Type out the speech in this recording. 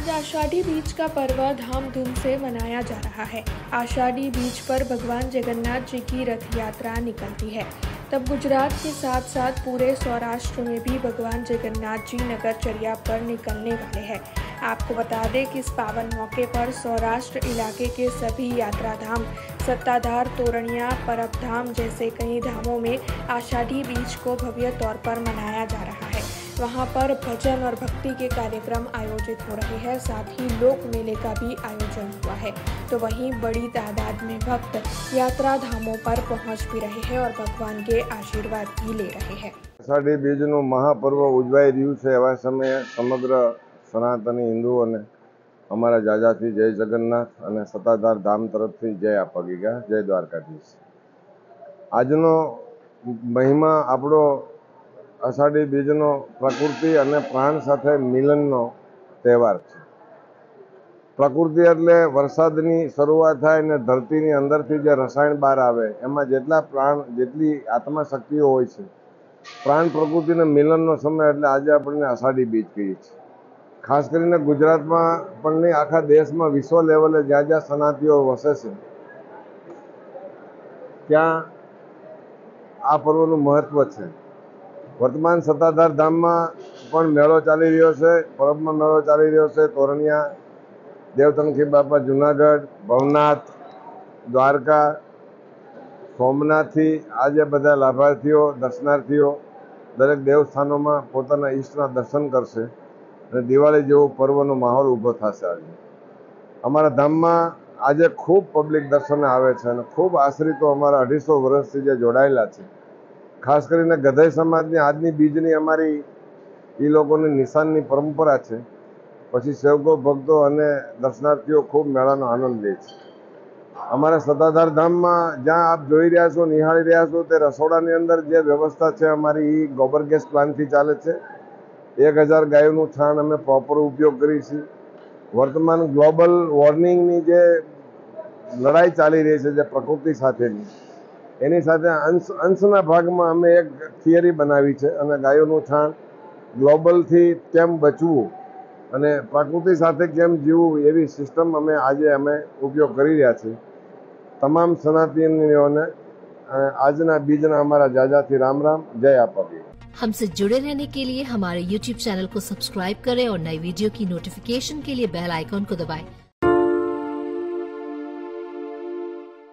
आज आषाढ़ी बीज का पर्व धामधूम से मनाया जा रहा है। आषाढ़ी बीज पर भगवान जगन्नाथ जी की रथ यात्रा निकलती है। तब गुजरात के साथ साथ पूरे सौराष्ट्र में भी भगवान जगन्नाथ जी नगरचर्या पर निकलने वाले हैं। आपको बता दें कि इस पावन मौके पर सौराष्ट्र इलाके के सभी यात्रा धाम, सत्ताधार, तोरणिया, परबधाम जैसे कई धामों में आषाढ़ी बीज को भव्य तौर पर मनाया जा रहा है। वहां पर भजन और भक्ति के कार्यक्रम आयोजित हो रहे हैं, साथ ही लोक मेले का भी आयोजन हुआ है। तो वहीं बड़ी तादाद में भक्त यात्रा धामों पर पहुंच भी रहे हैं और भगवान के आशीर्वाद भी ले रहे हैं। आषाढ़ी बीजનું મહાપર્વ ઉજવાઈ રહ્યું છે એવા સમયે સમગ્ર સનાતની હિન્દુઓને અમારા જાજાથી જય જગન્નાથ અને સત્તાધાર ધામ તરફથી જય આપવા ગયા, જય દ્વારકાધીશ। આજનો મહિમા આપણો આષાઢી બીજનો પ્રકૃતિ અને પ્રાણ સાથે મિલનનો તહેવાર છે। પ્રકૃતિ એટલે વરસાદની શરૂઆત થાય અને ધરતીની અંદરથી જે રસાયણ બહાર આવે એમાં જેટલા પ્રાણ, જેટલી આત્મા શક્તિઓ હોય છે, પ્રાણ પ્રકૃતિને મિલનનો સમય એટલે આજે આપણે આષાઢી બીજ કહીએ છીએ। ખાસ કરીને ગુજરાતમાં પણ નહીં, આખા દેશમાં વિશ્વ લેવલે જ્યાં જ્યાં સનાતીઓ વસે છે ત્યાં આ પર્વનું મહત્વ છે। વર્તમાન સત્તાધાર ધામમાં પણ મેળો ચાલી રહ્યો છે, પરબમાં મેળો ચાલી રહ્યો છે। તોરણિયા, દેવતણખી બાપા જુનાગઢ, ભવનાથ, દ્વારકા, સોમનાથથી આજે બધા લાભાર્થીઓ, દર્શનાર્થીઓ દરેક દેવસ્થાનોમાં પોતાના ઈષ્ટના દર્શન કરશે અને દિવાળી જેવો પર્વનો માહોલ ઊભો થશે। આજે અમારા ધામમાં આજે ખૂબ પબ્લિક દર્શને આવે છે અને ખૂબ આશ્રિતો અમારા 250 વર્ષથી જે જોડાયેલા છે, ખાસ કરીને ગધાઈ સમાજની આજની બીજની અમારી એ લોકોની નિશાનની પરંપરા છે। પછી સેવકો, ભક્તો અને દર્શનાર્થીઓ ખૂબ મેળાનો આનંદ લે છે। અમારા સત્તાધાર ધામમાં જ્યાં આપ જોઈ રહ્યા છો, નિહાળી રહ્યા છો, તે રસોડાની અંદર જે વ્યવસ્થા છે અમારી એ ગોબર ગેસ પ્લાન્ટથી ચાલે છે। 1000 ગાયોનું છાણ અમે પ્રોપર ઉપયોગ કરીએ છીએ। વર્તમાન ગ્લોબલ વોર્મિંગની જે લડાઈ ચાલી રહી છે, જે પ્રકૃતિ સાથેની, એની સાથે અંશના ભાગમાં અમે એક થિયરી બનાવી છે અને ગાયોનું છાણ ગ્લોબલથી કેમ બચવું અને પ્રકૃતિ સાથે કેમ જીવવું એવી સિસ્ટમ અમે ઉપયોગ કરી રહ્યા છીએ। તમામ સનાતનીઓને આજના બીजना हमारा जाजाથી राम राम, जय आपा। हमसे जुड़े रहने के लिए हमारे YouTube चैनल को सब्सक्राइब करें और नई वीडियो की नोटिफिकेशन के लिए बेल आइकॉन को दबाएं।